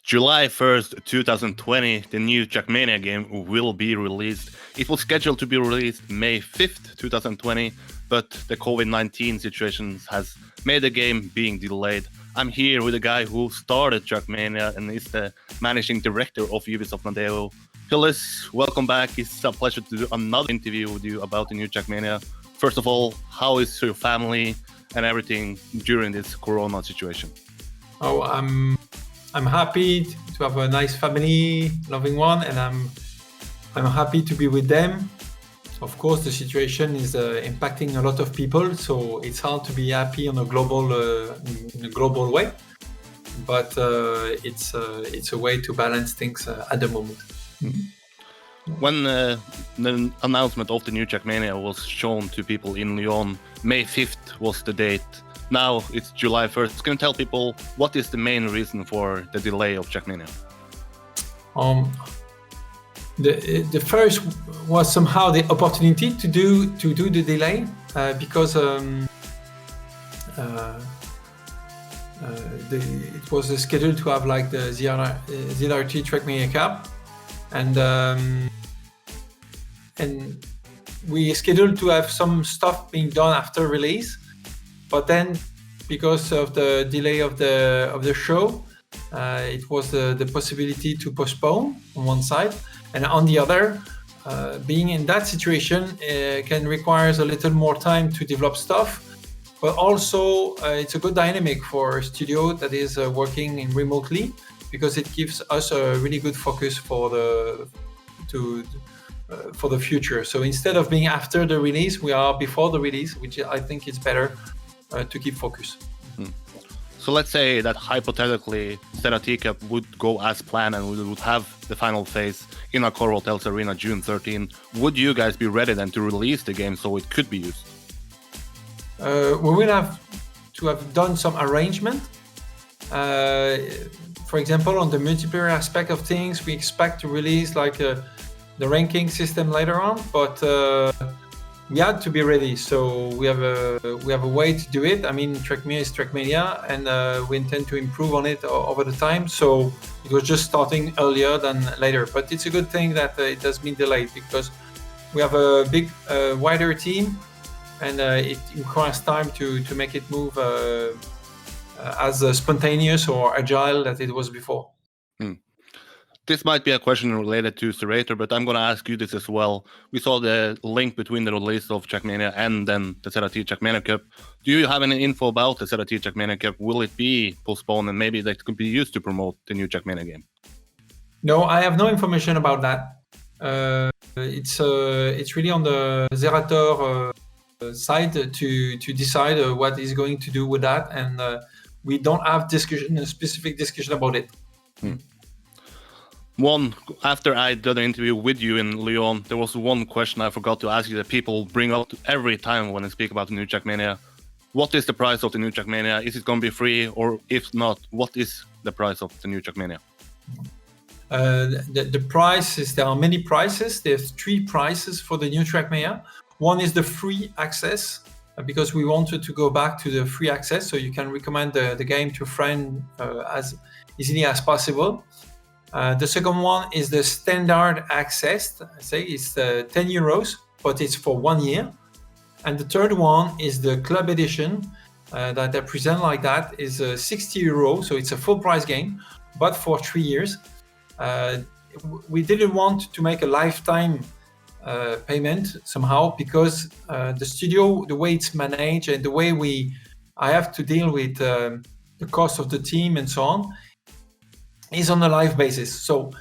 July 1st, 2020, the new Trackmania game will be released. It was scheduled to be released May 5th, 2020, but the COVID-19 situation has made the game being delayed. I'm here with a guy who started Trackmania and is the managing director of Ubisoft Nadeo. Hylis, welcome back. It's a pleasure to do another interview with you about the new Trackmania. First of all, how is your family and everything during this Corona situation? Oh, I'm happy to have a nice family, loving one, and I'm happy to be with them. Of course, the situation is impacting a lot of people, so it's hard to be happy on a global way. But it's a way to balance things at the moment. When the announcement of the new Trackmania was shown to people in Lyon, May 5th was the date. Now it's July 1st. Can you tell people what is the main reason for the delay of Trackmania? The first was somehow the opportunity to do the delay because it was scheduled to have like the ZRT Trackmania Cup, and we scheduled to have some stuff being done after release. But then, because of the delay of the show, it was the possibility to postpone on one side, and on the other, being in that situation can requires a little more time to develop stuff. But also, it's a good dynamic for a studio that is working remotely, because it gives us a really good focus for the future. So instead of being after the release, we are before the release, which I think is better. To keep focus. So let's say that hypothetically ZRT Cup would go as planned and we would have the final phase in our Core Hotels Arena June 13. Would you guys be ready then to release the game so it could be used? We will have to have done some arrangement. For example, on the multiplayer aspect of things, we expect to release like the ranking system later on, but we had to be ready, so we have a way to do it. I mean, Trackmania is Trackmania, and we intend to improve on it over the time. So it was just starting earlier than later, but it's a good thing that it has been delayed because we have a big, wider team, and it requires time to make it move as spontaneous or agile that it was before. This might be a question related to Serrator, but I'm going to ask you this as well. We saw the link between the release of Trackmania and then the ZRT Trackmania Cup. Do you have any info about the ZRT Trackmania Cup? Will it be postponed and maybe that could be used to promote the new Trackmania game? No, I have no information about that. It's really on the Zerator side to decide what is going to do with that, and we don't have a specific discussion about it. After I did an interview with you in Lyon, there was one question I forgot to ask you that people bring up every time when they speak about the new Trackmania. What is the price of the new Trackmania? Is it going to be free? Or if not, what is the price of the new Trackmania? The price is, there are many prices. There's 3 prices for the new Trackmania. One is the free access, because we wanted to go back to the free access, so you can recommend the game to a friend as easily as possible. The second one is the standard access. It's 10 euros, but it's for 1 year. And the third one is the club edition that they present like that is 60 euros. So it's a full price game, but for 3 years. We didn't want to make a lifetime payment somehow because the studio, the way it's managed and the way I have to deal with the cost of the team and so on, is on a live basis. So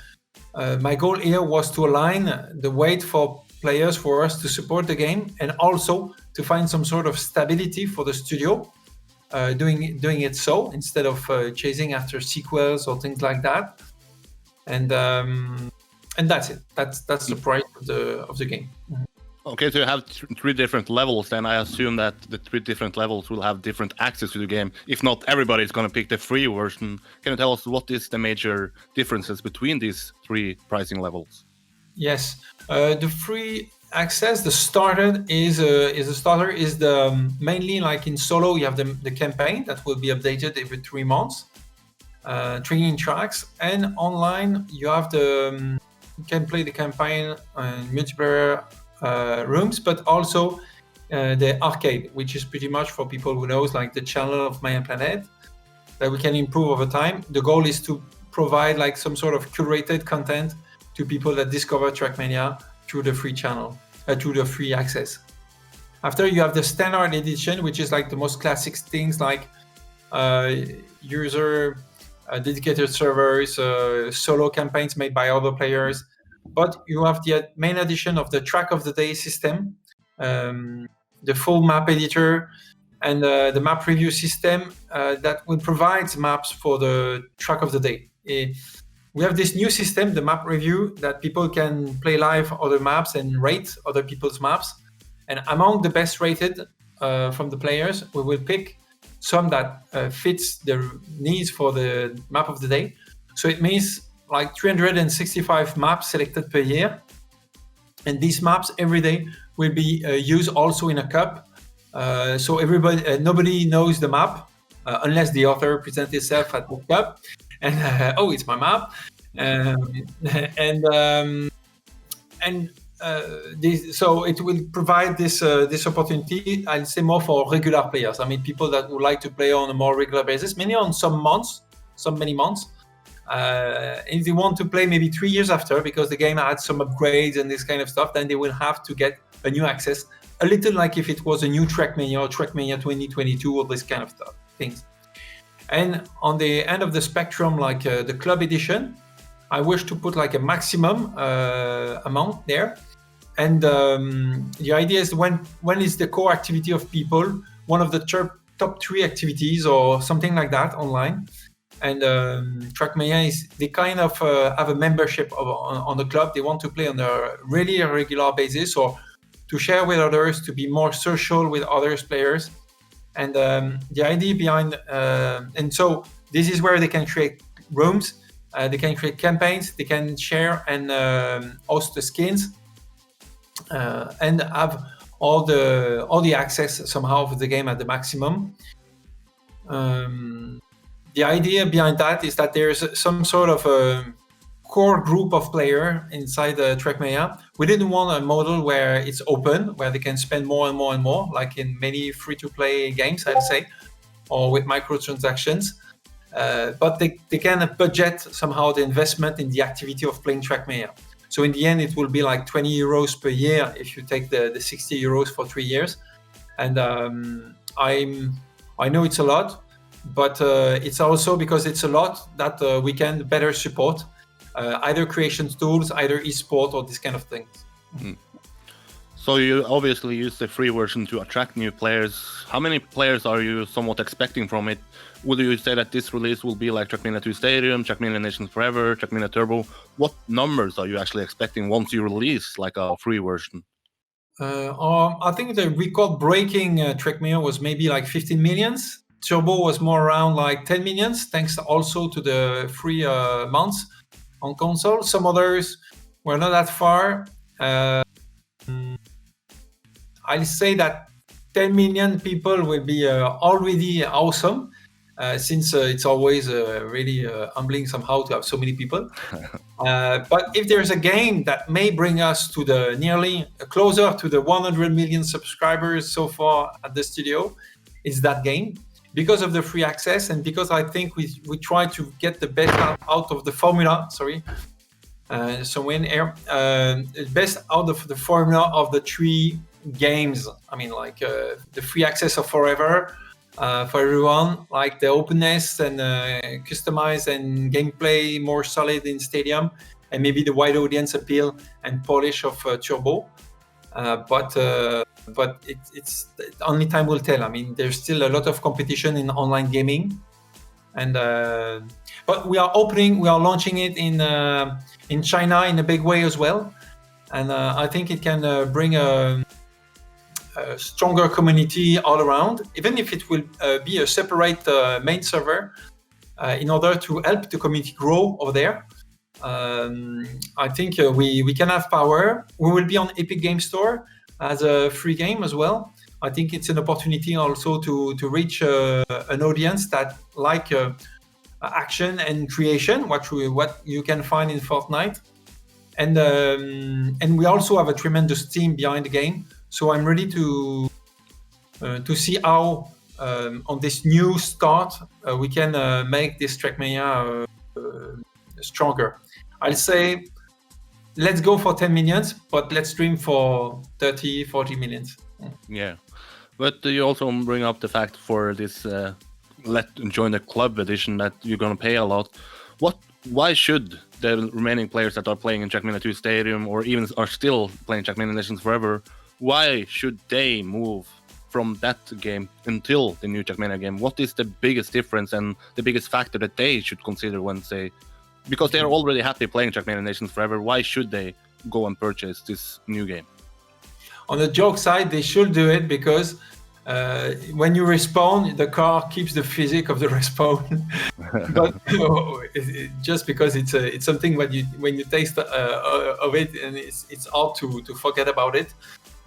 my goal here was to align the weight for players for us to support the game and also to find some sort of stability for the studio doing it so instead of chasing after sequels or things like that. And that's it. That's the price of the game. Okay, so you have 3 different levels, then I assume that the 3 different levels will have different access to the game. If not, everybody's going to pick the free version. Can you tell us what is the major differences between these 3 pricing levels? Yes, the free access, the starter is the mainly like in solo. You have the campaign that will be updated every 3 months, training tracks, and online you have you can play the campaign in multiplayer rooms, but also the arcade, which is pretty much for people who knows like the channel of My Planet that we can improve over time. The goal is to provide like some sort of curated content to people that discover Trackmania through the free channel, through the free access. After you have the standard edition, which is like the most classic things like user dedicated servers, solo campaigns made by other players. But you have the main edition of the track of the day system, the full map editor, and the map review system that will provide maps for the track of the day. We have this new system, the map review, that people can play live other maps and rate other people's maps. And among the best rated from the players, we will pick some that fits the needs for the map of the day. So it means like 365 maps selected per year. And these maps every day will be used also in a cup. So nobody knows the map unless the author presents itself at the cup. And oh, it's my map. So it will provide this opportunity, I'll say, more for regular players. I mean, people that would like to play on a more regular basis, many on many months. If they want to play maybe 3 years after, because the game had some upgrades and this kind of stuff, then they will have to get a new access, a little like if it was a new Trackmania or Trackmania 2022 or this kind of things. And on the end of the spectrum, like the club edition, I wish to put like a maximum amount there. And the idea is when is the core activity of people, one of the top 3 activities or something like that online. And Trackmania they kind of have a membership on the club. They want to play on a really regular basis or to share with others, to be more social with others players. And the idea behind, and so this is where they can create rooms, they can create campaigns, they can share and host the skins, and have all the access somehow of the game at the maximum. The idea behind that is that there's some sort of a core group of player inside the Trackmania. We didn't want a model where it's open, where they can spend more and more and more, like in many free-to-play games, I'd say, or with microtransactions. But they can budget somehow the investment in the activity of playing Trackmania. So in the end, it will be like 20 euros per year if you take the 60 euros for 3 years. And I know it's a lot, but it's also because it's a lot that we can better support either creation tools, either esport, or this kind of things. Mm. So you obviously use the free version to attract new players. How many players are you somewhat expecting from it? Would you say that this release will be like Trackmania 2 Stadium, Trackmania Nations Forever, Trackmania Turbo? What numbers are you actually expecting once you release like a free version? I think the record-breaking Trackmania was maybe like 15 millions. Turbo was more around like 10 millions, thanks also to the free months on console. Some others were not that far. I'll say that 10 million people will be already awesome, since it's always really humbling somehow to have so many people. But if there's a game that may bring us to the nearly closer to the 100 million subscribers so far at the studio, it's that game. Because of the free access and because I think we try to get the best out of the formula, best out of the formula of the 3 games. I mean, like the free access of Forever for everyone, like the openness and customize and gameplay more solid in Stadium, and maybe the wide audience appeal and polish of Turbo. But it's only time will tell. I mean, there's still a lot of competition in online gaming, and but we are launching it in China in a big way as well, and I think it can bring a stronger community all around, even if it will be a separate main server in order to help the community grow over there. I think we can have power. We will be on Epic Game Store as a free game as well. I think it's an opportunity also to reach an audience that like action and creation, what you can find in Fortnite. And we also have a tremendous team behind the game. So I'm ready to see how on this new start we can make this Trackmania stronger. I'll say let's go for 10 millions, but let's dream for 30, 40 millions. Yeah. But you also bring up the fact for this join the club edition that you're going to pay a lot. Why should the remaining players that are playing in Trackmania 2 Stadium or even are still playing Trackmania Nations Forever, why should they move from that game until the new Trackmania game? What is the biggest difference and the biggest factor that they should consider when because they're already happy playing Trackmania Nations Forever, why should they go and purchase this new game? On the joke side, they should do it because when you respawn, the car keeps the physics of the respawn. But just because it's something when you taste of it, and it's hard to forget about it.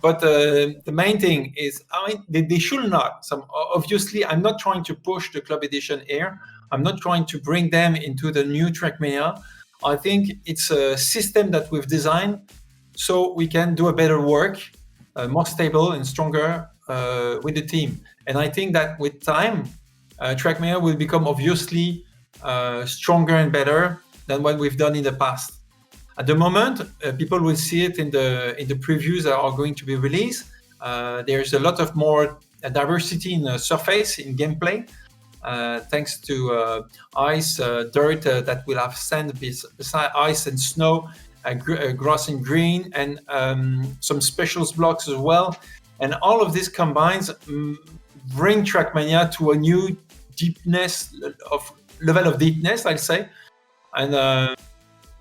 But the main thing is, they should not. Obviously, I'm not trying to push the club edition here. I'm not trying to bring them into the new Trackmania. I think it's a system that we've designed so we can do a better work, more stable and stronger with the team. And I think that with time, Trackmania will become obviously stronger and better than what we've done in the past. At the moment, people will see it in the previews that are going to be released. There's a lot of more diversity in the surface, in gameplay, thanks to ice, dirt that will have sand beside ice and snow, grass and green, and some specials blocks as well. And all of this combines bring Trackmania to a new level of deepness, I'll say. And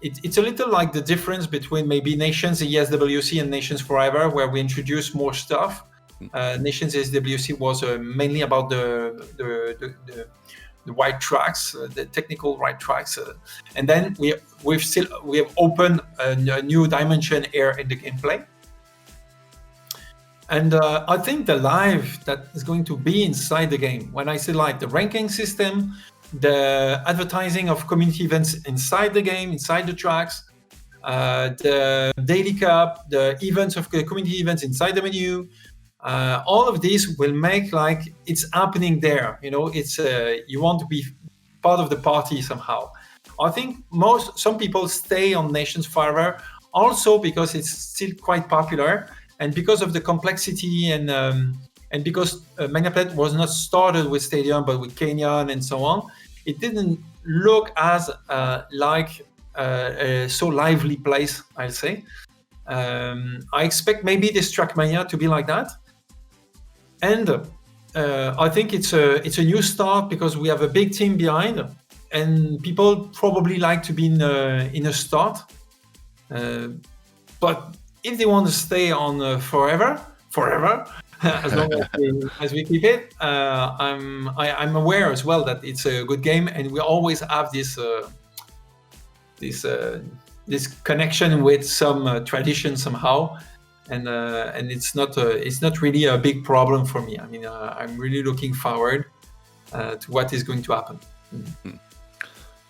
it's a little like the difference between maybe Nations ESWC and Nations Forever, where we introduce more stuff. Nations ESWC was mainly about the white tracks, the technical white tracks, and then we have opened a new dimension here in the gameplay. And I think the live that is going to be inside the game, when I say live, the ranking system, the advertising of community events inside the game, inside the tracks, the daily cup, the events of the community events inside the menu, all of these will make like it's happening there. It's you want to be part of the party somehow. I think some people stay on Nations Forever also because it's still quite popular. And because of the complexity and because Magnaplate was not started with Stadium but with Kenyan and so on, it didn't look as like a so lively place, I'll say. I expect maybe this Trackmania to be like that. And I think it's a new start because we have a big team behind, and people probably like to be in a start. But if they want to stay on forever, as long as we keep it, I'm aware as well that it's a good game, and we always have this connection with some tradition somehow, and it's not really a big problem for me. I mean, I'm really looking forward to what is going to happen. Mm-hmm.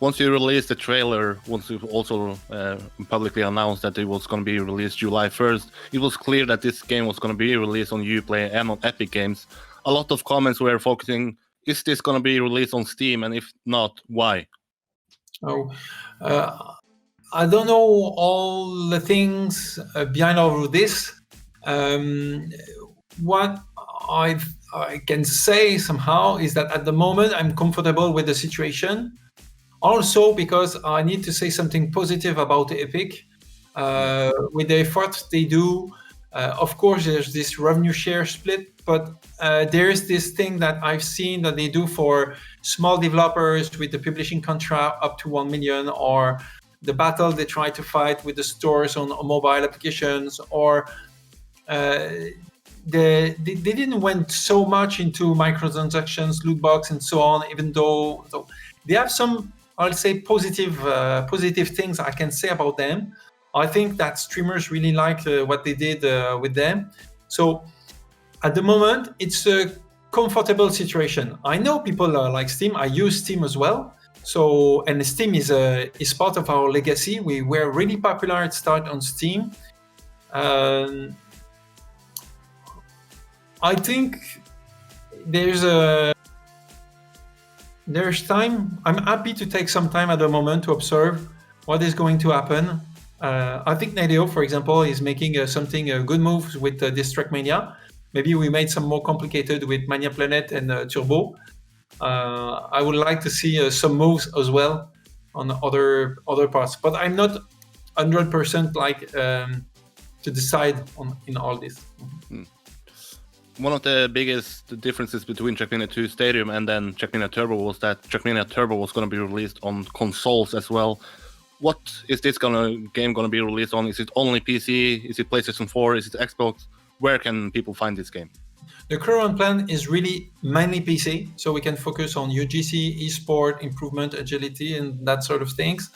Once you released the trailer, once you also publicly announced that it was going to be released July 1st, it was clear that this game was going to be released on Uplay and on Epic Games. A lot of comments were focusing, is this going to be released on Steam? And if not, why? I don't know all the things behind all of this. What I can say somehow is that at the moment I'm comfortable with the situation. Also, because I need to say something positive about Epic. With the effort they do, of course, there's this revenue share split, but there's this thing that I've seen that they do for small developers with the publishing contract up to 1 million, or the battle they try to fight with the stores on mobile applications, or they didn't went so much into microtransactions, loot box, and so on, even though they have some, I'll say, positive things I can say about them. I think that streamers really like what they did with them. So at the moment, it's a comfortable situation. I know people like Steam. I use Steam as well. So, and Steam is part of our legacy. We were really popular at start on Steam. I think there's time. I'm happy to take some time at the moment to observe what is going to happen. I think Nadeo, for example, is making good moves with this Trackmania. Maybe we made some more complicated with Mania Planet and Turbo. I would like to see some moves as well on other parts, but I'm not 100% to decide in all this. One of the biggest differences between Trackmania 2 Stadium and then Trackmania Turbo was that Trackmania Turbo was going to be released on consoles as well. What is this game going to be released on? Is it only PC? Is it PlayStation 4? Is it Xbox? Where can people find this game? The current plan is really mainly PC, so we can focus on UGC, esport, improvement, agility, and that sort of things.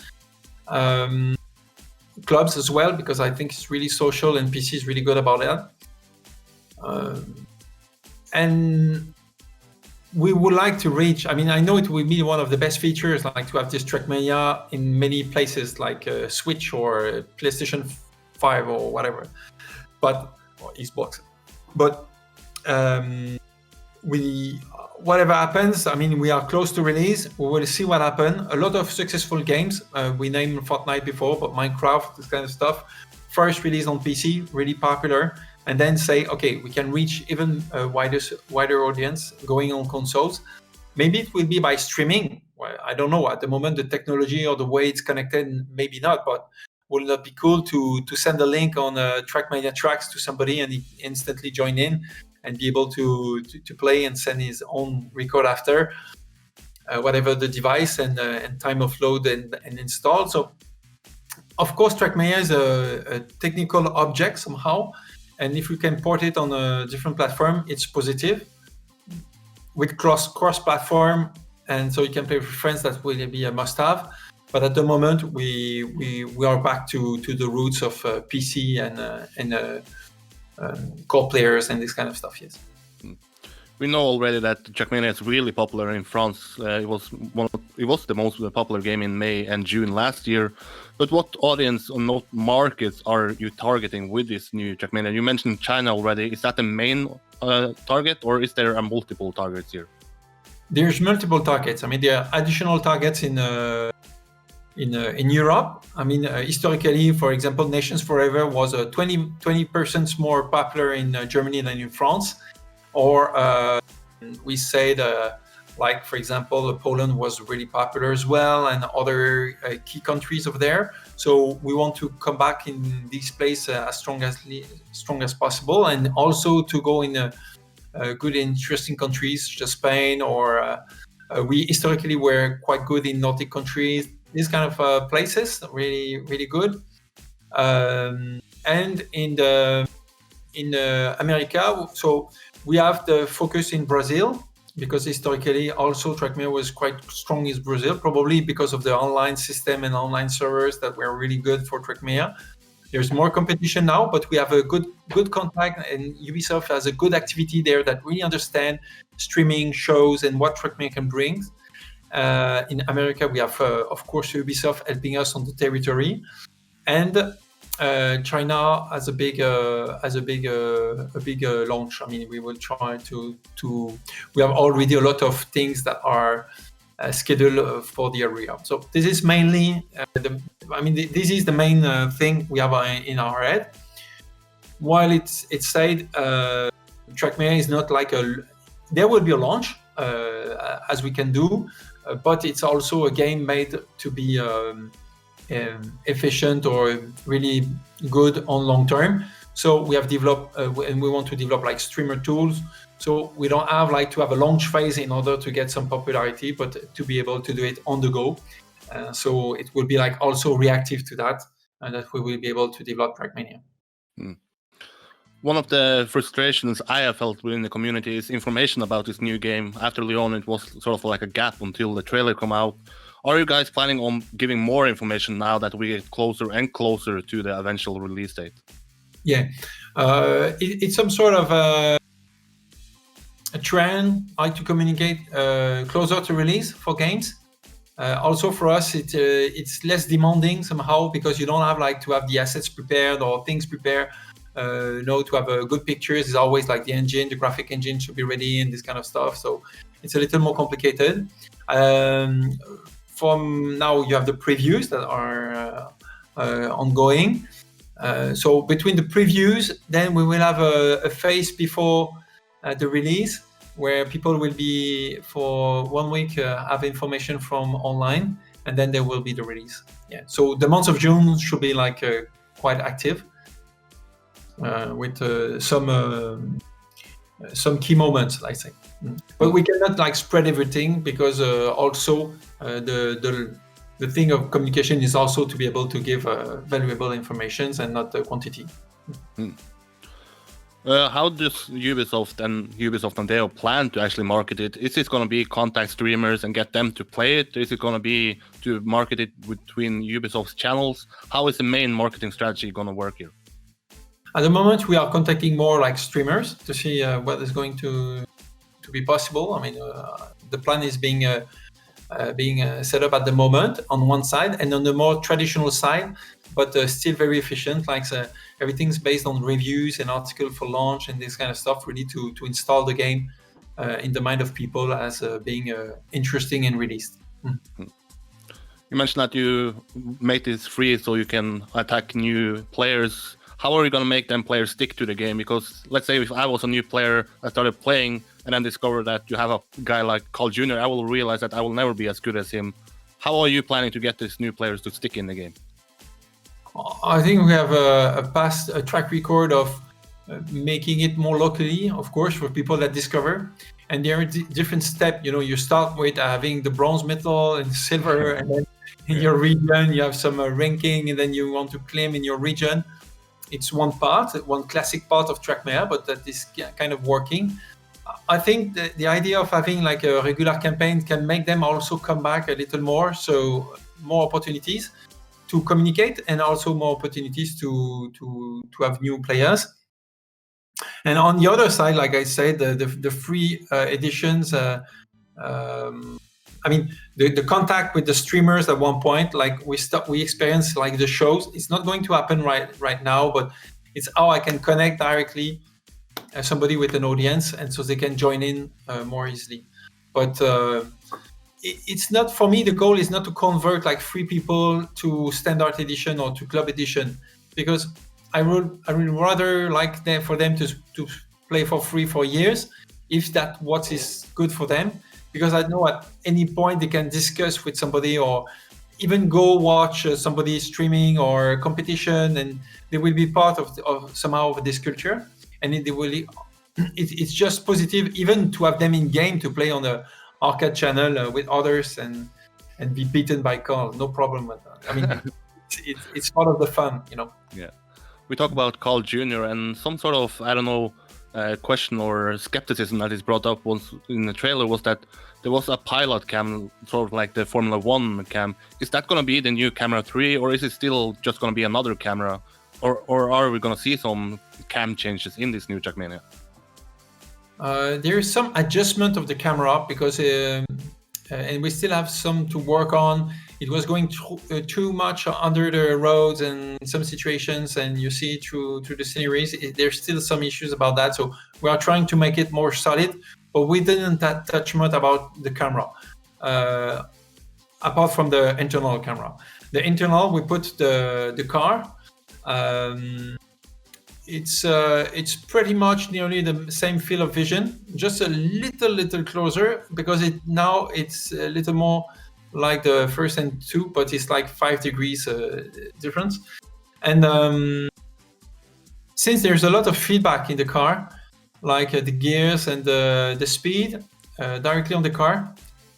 Clubs as well, because I think it's really social and PC is really good about that. And we would like to reach, I mean, I know it will be one of the best features, like to have this Trackmania in many places like Switch or PlayStation 5 or whatever, or Xbox. But whatever happens, I mean, we are close to release. We will see what happens. A lot of successful games. We named Fortnite before, but Minecraft, this kind of stuff. First release on PC, really popular. And then say, okay, we can reach even a wider audience going on consoles. Maybe it will be by streaming. Well, I don't know. At the moment, the technology or the way it's connected, maybe not. But will that be cool to send a link on Trackmania Tracks to somebody and he instantly join in and be able to play and send his own record after, whatever the device and time of load and install. So, of course, Trackmania is a technical object somehow. And if we can port it on a different platform, it's positive. With cross-platform, and so you can play with friends, that will be a must-have. But at the moment, we are back to the roots of PC and core players and this kind of stuff. Yes. We know already that Trackmania is really popular in France. It was the most popular game in May and June last year. But what audience or what markets are you targeting with this new Trackmania? You mentioned China already. Is that the main target, or is there multiple targets here? There's multiple targets. I mean, there are additional targets in Europe. I mean, historically, for example, Nations Forever was 20% more popular in Germany than in France. Or we said, like, for example, Poland was really popular as well, and other key countries over there. So we want to come back in this place as strong as possible, and also to go in good, interesting countries, such as Spain, or we historically were quite good in Nordic countries. These kind of places, really, really good. And in America, so we have the focus in Brazil, because historically also Trackmania was quite strong in Brazil, probably because of the online system and online servers that were really good for Trackmania. There's more competition now, but we have a good contact, and Ubisoft has a good activity there that really understand streaming shows and what Trackmania can bring. In America, we have, of course, Ubisoft helping us on the territory, and China has a big launch. I mean, we will try to. We have already a lot of things that are scheduled for the area. So this is mainly. This is the main thing we have in our head. While it's said, Trackmania is not like a. There will be a launch, as we can do, but it's also a game made to be. Efficient or really good on long term. So we have developed and we want to develop like streamer tools. So we don't have like to have a launch phase in order to get some popularity, but to be able to do it on the go. So it will be like also reactive to that, and that we will be able to develop Trackmania. One of the frustrations I have felt within the community is information about this new game. After Lyon, it was sort of like a gap until the trailer come out. Are you guys planning on giving more information now that we get closer and closer to the eventual release date? Yeah, it's some sort of a trend, like to communicate closer to release for games. Also for us, it's less demanding somehow because you don't have like to have the assets prepared or things prepared. To have a good pictures is always like the graphic engine should be ready and this kind of stuff. So it's a little more complicated. From now, you have the previews that are ongoing. So between the previews, then we will have a phase before the release where people will be for 1 week have information from online, and then there will be the release. Yeah. So the month of June should be like quite active with some key moments, I think. But we cannot like spread everything because also the thing of communication is also to be able to give valuable informations and not the quantity. How does Ubisoft and Deo plan to actually market it? Is it going to be contact streamers and get them to play it? Is it going to be to market it between Ubisoft's channels? How is the main marketing strategy going to work here? At the moment, we are contacting more like streamers to see what is going to be possible. I mean, the plan is being set up at the moment on one side, and on the more traditional side, but still very efficient. Like everything's based on reviews and article for launch and this kind of stuff, really to install the game in the mind of people as being interesting and released. You mentioned that you make this free so you can attack new players. How are you going to make them players stick to the game? Because let's say if I was a new player, I started playing and then discovered that you have a guy like Carl Jr., I will realize that I will never be as good as him. How are you planning to get these new players to stick in the game? I think we have a track record of making it more locally, of course, for people that discover. And there are different steps. You start with having the bronze medal and silver, and then in your region you have some ranking, and then you want to claim in your region. It's one classic part of Trackmania, but that is kind of working. I think the idea of having like a regular campaign can make them also come back a little more. So more opportunities to communicate and also more opportunities to have new players. And on the other side, like I said, the free editions, I mean, the contact with the streamers at one point, like we experience like the shows. It's not going to happen right now, but it's how I can connect directly somebody with an audience, and so they can join in more easily. But it's not, for me, the goal is not to convert like free people to standard edition or to club edition, because I would rather like for them to play for free for years, if that what is good for them. Because I know at any point they can discuss with somebody or even go watch somebody streaming or competition, and they will be part of somehow of this culture. And it's just positive even to have them in game to play on the arcade channel with others and be beaten by Carl. No problem with that. I mean, it's part of the fun, Yeah, we talk about Carl Jr. and some sort of question or skepticism that is brought up once in the trailer was that there was a pilot cam, sort of like the Formula 1 cam. Is that going to be the new camera 3, or is it still just going to be another camera, or are we going to see some cam changes in this new Trackmania? There is some adjustment of the camera because and we still have some to work on. It was going too much under the roads in some situations, and you see through the sceneries, there's still some issues about that. So we are trying to make it more solid, but we didn't touch much about the camera, apart from the internal camera. The internal, we put the car. It's pretty much nearly the same field of vision, just a little closer, because it's a little more like the first and 2, but it's like 5 degrees difference. And since there's a lot of feedback in the car, like the gears and the speed directly on the car,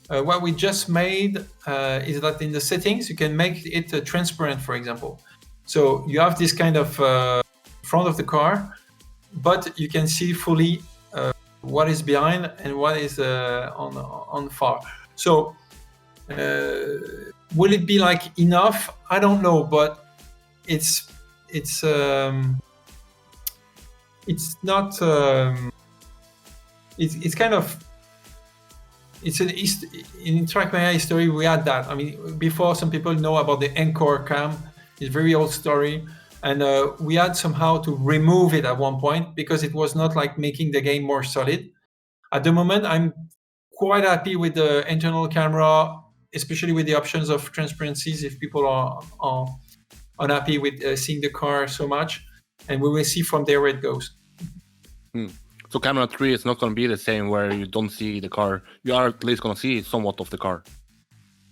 what we just made is that in the settings you can make it transparent, for example. So you have this kind of front of the car, but you can see fully what is behind and what is on far. So will it be like enough? I don't know, but it's not. It's kind of in Trackmania history we had that. I mean, before some people know about the Encore cam, it's a very old story, and we had somehow to remove it at one point because it was not like making the game more solid. At the moment, I'm quite happy with the internal camera, especially with the options of transparencies if people are unhappy with seeing the car so much, and we will see from there where it goes. So camera 3 is not going to be the same where you don't see the car. You are at least going to see somewhat of the car.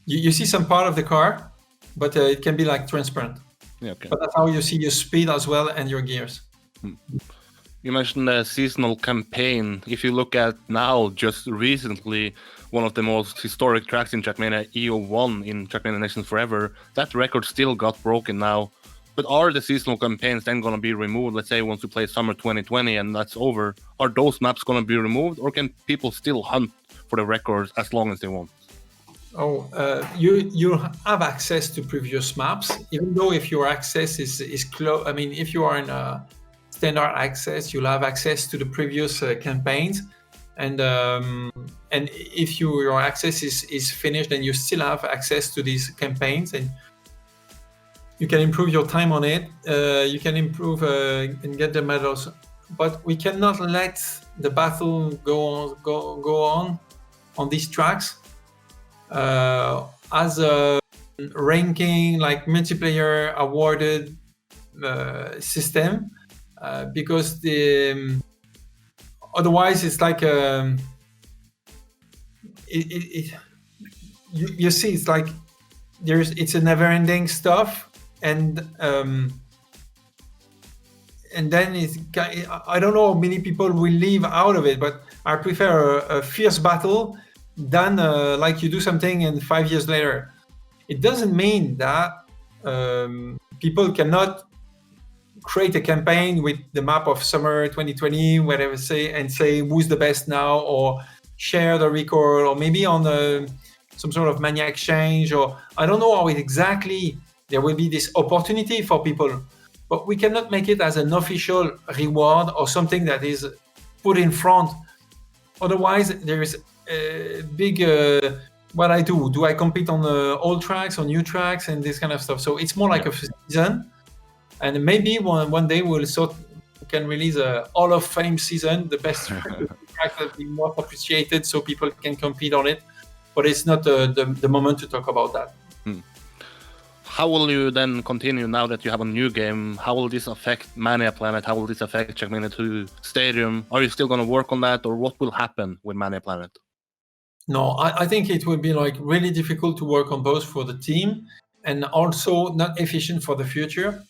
You see some part of the car, but it can be like transparent. Yeah, okay. But that's how you see your speed as well and your gears. You mentioned the seasonal campaign. If you look at now, just recently, one of the most historic tracks in Trackmania, EO1 in Trackmania Nations Forever, that record still got broken now. But are the seasonal campaigns then going to be removed? Let's say once we play Summer 2020 and that's over, are those maps going to be removed, or can people still hunt for the records as long as they want? You have access to previous maps, even though if your access is close. I mean, if you are in a standard access, you'll have access to the previous campaigns, and if your access is finished, then you still have access to these campaigns, and you can improve your time on it. You can improve and get the medals, but we cannot let the battle go on these tracks as a ranking, like multiplayer awarded system, because otherwise it's like you see, it's like it's a never-ending stuff. And then I don't know how many people will leave out of it, but I prefer a fierce battle than like you do something and 5 years later. It doesn't mean that people cannot create a campaign with the map of summer 2020, whatever, say who's the best now, or share the record, or maybe on some sort of Mania exchange, or I don't know how it exactly. There will be this opportunity for people, but we cannot make it as an official reward or something that is put in front. Otherwise, there is a big, what I do. Do I compete on old tracks, on new tracks, and this kind of stuff? So it's more like a season. And maybe one day we can release a Hall of Fame season, the best tracks that be more appreciated so people can compete on it. But it's not the moment to talk about that. How will you then continue now that you have a new game? How will this affect Mania Planet? How will this affect Trackmania 2 Stadium? Are you still going to work on that, or what will happen with Mania Planet? No, I think it will be like really difficult to work on both for the team, and also not efficient for the future.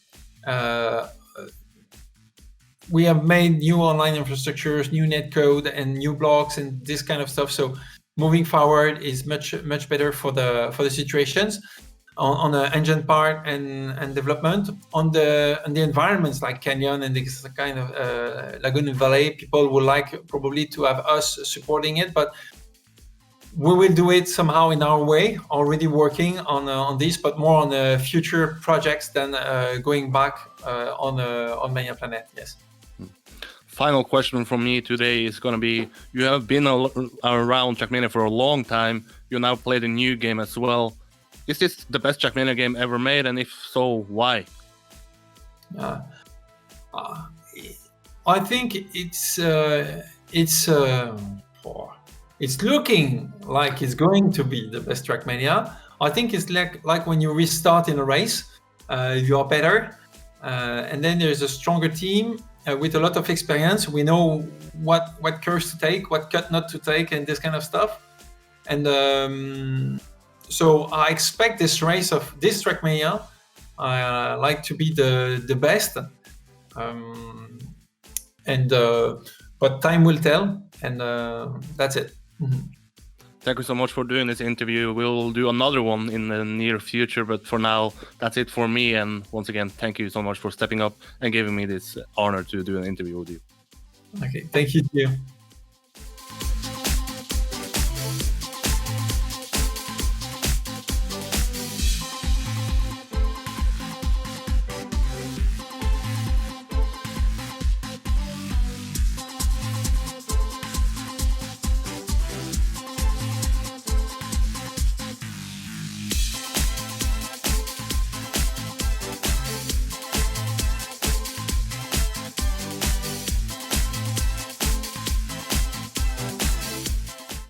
We have made new online infrastructures, new netcode, and new blocks, and this kind of stuff. So moving forward is much better for the situations. On the engine part and development, on the environments like Canyon and this kind of Lagoon Valley, people would like probably to have us supporting it, but we will do it somehow in our way. Already working on this, but more on the future projects than going back on Mania Planet. Yes. Final question from me today is going to be: you have been around Trackmania for a long time. You now play the new game as well. Is this the best Trackmania game ever made, and if so, why? I think it's looking like it's going to be the best Trackmania. I think it's like when you restart in a race, you are better, and then there's a stronger team with a lot of experience. We know what curves to take, what cut not to take, and this kind of stuff. And so I expect this race of this Trackmania like to be the best, but time will tell, and that's it. Thank you so much for doing this interview. We'll do another one in the near future, but for now, that's it for me. And once again, thank you so much for stepping up and giving me this honor to do an interview with you. Okay, thank you to you.